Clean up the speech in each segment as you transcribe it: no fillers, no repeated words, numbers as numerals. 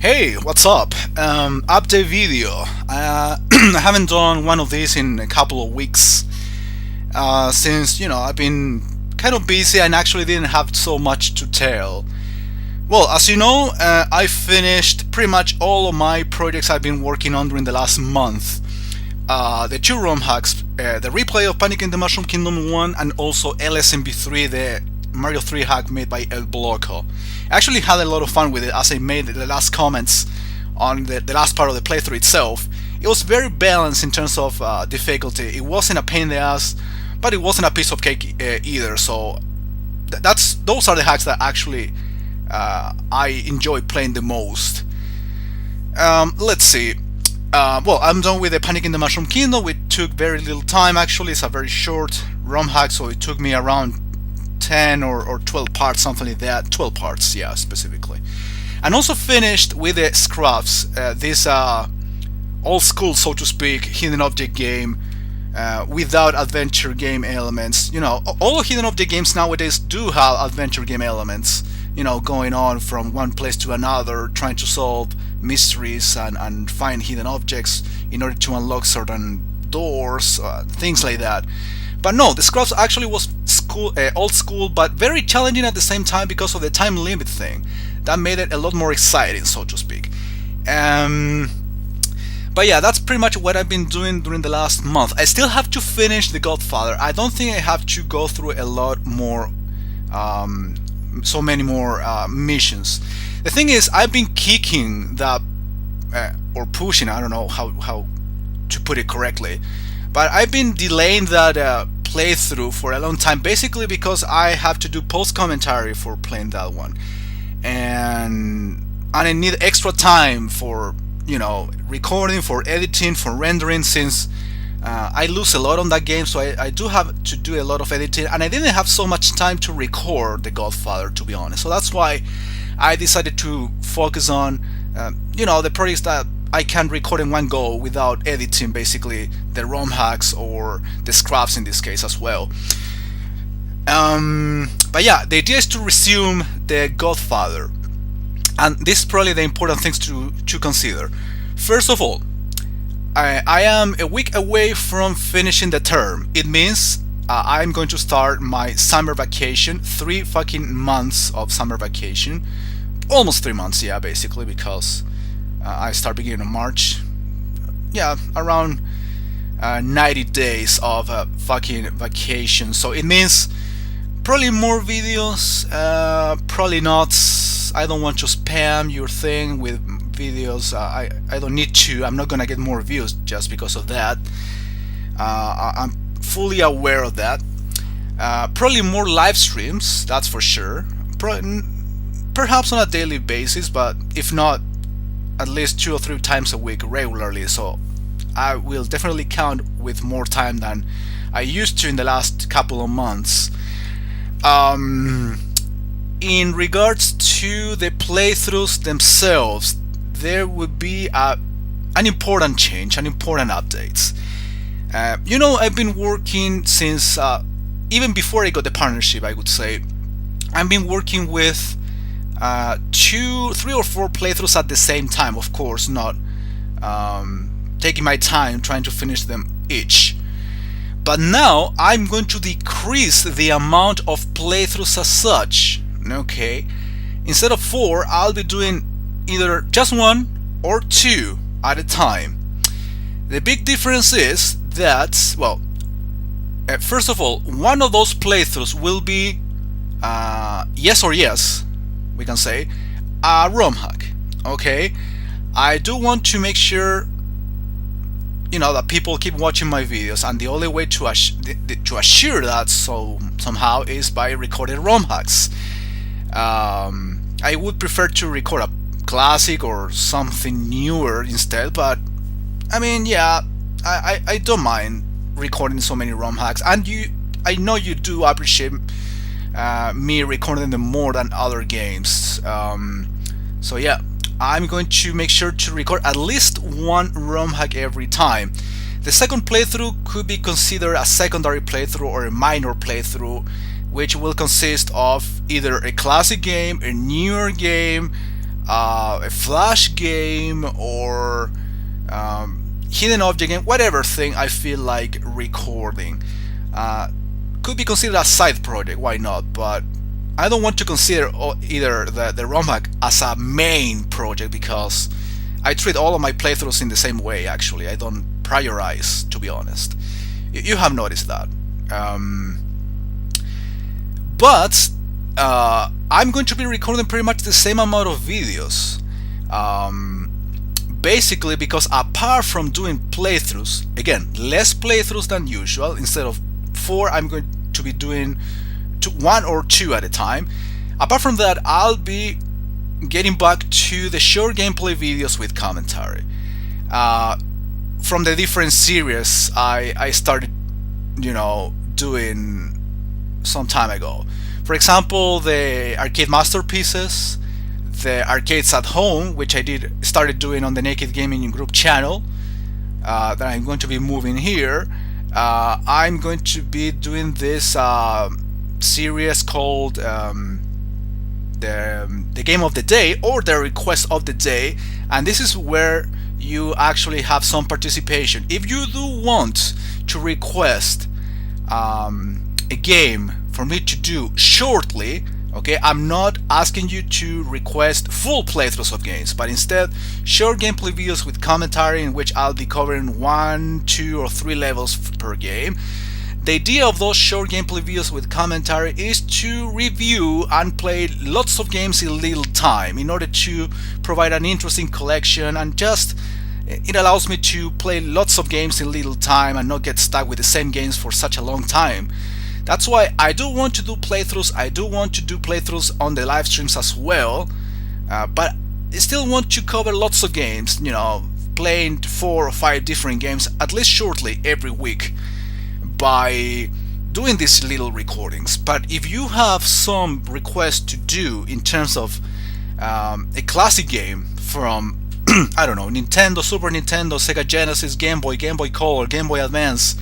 Hey, what's up? Update video. I haven't done one of these in a couple of weeks since, I've been kind of busy and actually didn't have so much to tell. Well, as you know, I finished pretty much all of my projects I've been working on during the last month. The two ROM hacks, the replay of Panic in the Mushroom Kingdom 1 and also LSMB3, the Mario 3 hack made by El Bloco. I actually had a lot of fun with it as I made the last comments on the last part of the playthrough itself. It was very balanced in terms of difficulty. It wasn't a pain in the ass, but it wasn't a piece of cake either. So those are the hacks that actually I enjoy playing the most. Let's see. Well, I'm done with the Panic in the Mushroom Kingdom. It took very little time actually. It's a very short ROM hack, so it took me around 10 or 12 parts, something like that. 12 parts, yeah, specifically. And also finished with the Scraps, this old school, so to speak, hidden object game without adventure game elements. All hidden object games nowadays do have adventure game elements, going on from one place to another, trying to solve mysteries and find hidden objects in order to unlock certain doors, things like that. But no, the Scraps actually was old school, but very challenging at the same time because of the time limit thing. That made it a lot more exciting, so to speak. But yeah, that's pretty much what I've been doing during the last month. I still have to finish The Godfather. I don't think I have to go through a lot more, so many more missions. The thing is, I've been kicking that, or pushing, I don't know how to put it correctly, but I've been delaying that playthrough for a long time, basically because I have to do post commentary for playing that one, and I need extra time for recording, for editing, for rendering, since I lose a lot on that game, so I do have to do a lot of editing, and I didn't have so much time to record The Godfather, to be honest. So that's why I decided to focus on the projects that I can record in one go without editing, basically the ROM hacks or the Scraps in this case as well. But yeah, the idea is to resume The Godfather, and this is probably the important things to consider. First of all, I am a week away from finishing the term. It means I'm going to start my summer vacation, 3 fucking months of summer vacation, almost 3 months, yeah, basically, because I start beginning of March. Yeah, around 90 days of fucking vacation. So it means probably more videos, probably not. I don't want to spam your thing with videos. I don't need to. I'm not gonna get more views just because of that. I'm fully aware of that. Probably more live streams, that's for sure. Perhaps on a daily basis, but if not, at least 2 or 3 times a week regularly. So I will definitely count with more time than I used to in the last couple of months. In regards to the playthroughs themselves, there would be an important change, an important updates. I've been working since even before I got the partnership, I would say. I've been working with 2, 3 or 4 playthroughs at the same time, of course, not taking my time trying to finish them each. But now I'm going to decrease the amount of playthroughs as such. Okay, instead of 4, I'll be doing either just 1 or 2 at a time. The big difference is that, well, first of all, one of those playthroughs will be yes or yes, we can say, a ROM hack. Okay, I do want to make sure that people keep watching my videos, and the only way to assure that somehow is by recording ROM hacks. I would prefer to record a classic or something newer instead, but I mean, yeah, I don't mind recording so many ROM hacks, and I know you do appreciate me recording them more than other games. So yeah, I'm going to make sure to record at least 1 ROM hack every time. The second playthrough could be considered a secondary playthrough or a minor playthrough, which will consist of either a classic game, a newer game, a flash game, or hidden object game, whatever thing I feel like recording. Could be considered a side project, why not? But I don't want to consider either the ROM hack as a main project, because I treat all of my playthroughs in the same way. Actually, I don't prioritize, to be honest. You have noticed that. But I'm going to be recording pretty much the same amount of videos. Basically, because apart from doing playthroughs, again, less playthroughs than usual. Instead of 4, I'm going to be doing 1 or 2 at a time. Apart from that, I'll be getting back to the short gameplay videos with commentary. From the different series I started, doing some time ago. For example, the arcade masterpieces, the arcades at home, which I started doing on the Naked Gaming Group channel, that I'm going to be moving here. I'm going to be doing this series called the game of the day, or the request of the day, and this is where you actually have some participation. If you do want to request a game for me to do shortly, okay, I'm not asking you to request full playthroughs of games, but instead short gameplay videos with commentary, in which I'll be covering 1, 2, or 3 levels per game. The idea of those short gameplay videos with commentary is to review and play lots of games in little time, in order to provide an interesting collection, and just it allows me to play lots of games in little time and not get stuck with the same games for such a long time. That's why I do want to do playthroughs. I do want to do playthroughs on the live streams as well, but I still want to cover lots of games, playing 4 or 5 different games at least shortly every week by doing these little recordings. But if you have some requests to do in terms of a classic game from I don't know, Nintendo, Super Nintendo, Sega Genesis, Game Boy, Game Boy Color, Game Boy Advance,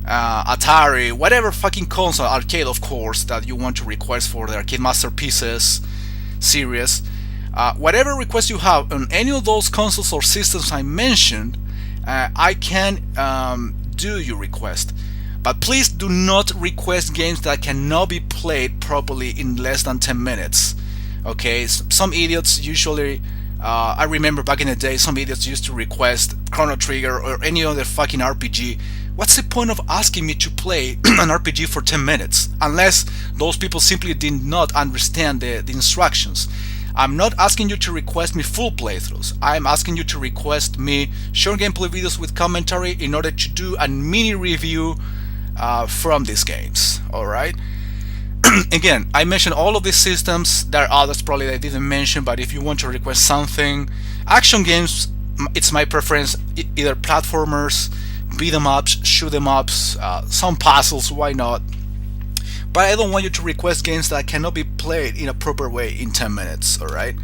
Atari, whatever fucking console, arcade of course, that you want to request for the Arcade Masterpieces series, whatever request you have on any of those consoles or systems I mentioned, I can do your request. But please do not request games that cannot be played properly in less than 10 minutes. Okay, some idiots usually, I remember back in the day, some idiots used to request Chrono Trigger or any other fucking RPG. What's the point of asking me to play an RPG for 10 minutes? Unless those people simply did not understand the instructions. I'm not asking you to request me full playthroughs. I'm asking you to request me short gameplay videos with commentary in order to do a mini review from these games. Alright? Again, I mentioned all of these systems. There are others probably that I didn't mention, but if you want to request something, action games, it's my preference. Either platformers, beat 'em ups, shoot 'em ups, some puzzles, why not? But I don't want you to request games that cannot be played in a proper way in 10 minutes, alright?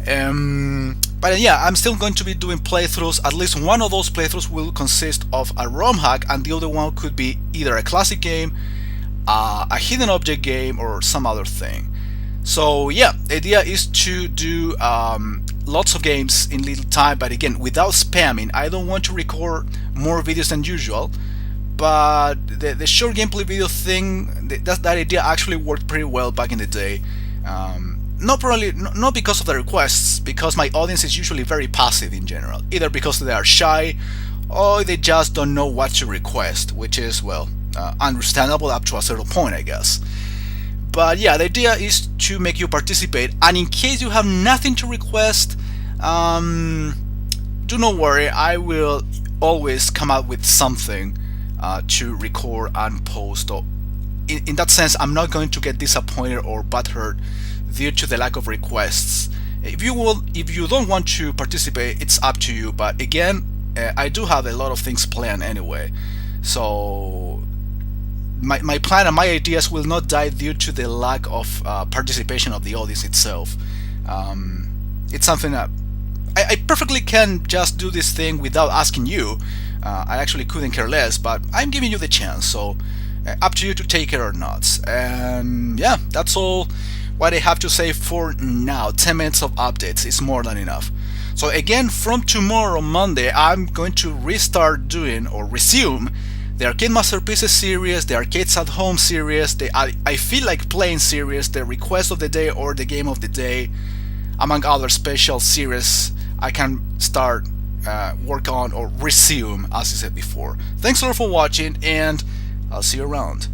But yeah, I'm still going to be doing playthroughs. At least one of those playthroughs will consist of a ROM hack, and the other one could be either a classic game, a hidden object game, or some other thing. So yeah, the idea is to do lots of games in little time, but again, without spamming. I don't want to record more videos than usual, but the short gameplay video thing, that idea actually worked pretty well back in the day. Not because of the requests, because my audience is usually very passive in general, either because they are shy or they just don't know what to request, which is, well, understandable up to a certain point, I guess. But yeah, the idea is to make you participate, and in case you have nothing to request, do not worry, I will always come out with something to record and post. In that sense, I'm not going to get disappointed or butthurt due to the lack of requests. If you don't want to participate, it's up to you. But again, I do have a lot of things planned anyway, so my plan and my ideas will not die due to the lack of participation of the audience itself. It's something that I perfectly can just do this thing without asking you. I actually couldn't care less, but I'm giving you the chance, so up to you to take it or not. And yeah, that's all what I have to say for now. 10 minutes of updates is more than enough. So again, from tomorrow, Monday, I'm going to restart doing or resume the Arcade Masterpieces series, the Arcades at Home series, the I Feel Like Playing series, the Request of the Day or the Game of the Day, among other special series I can start work on or resume, as I said before. Thanks a lot for watching, and I'll see you around.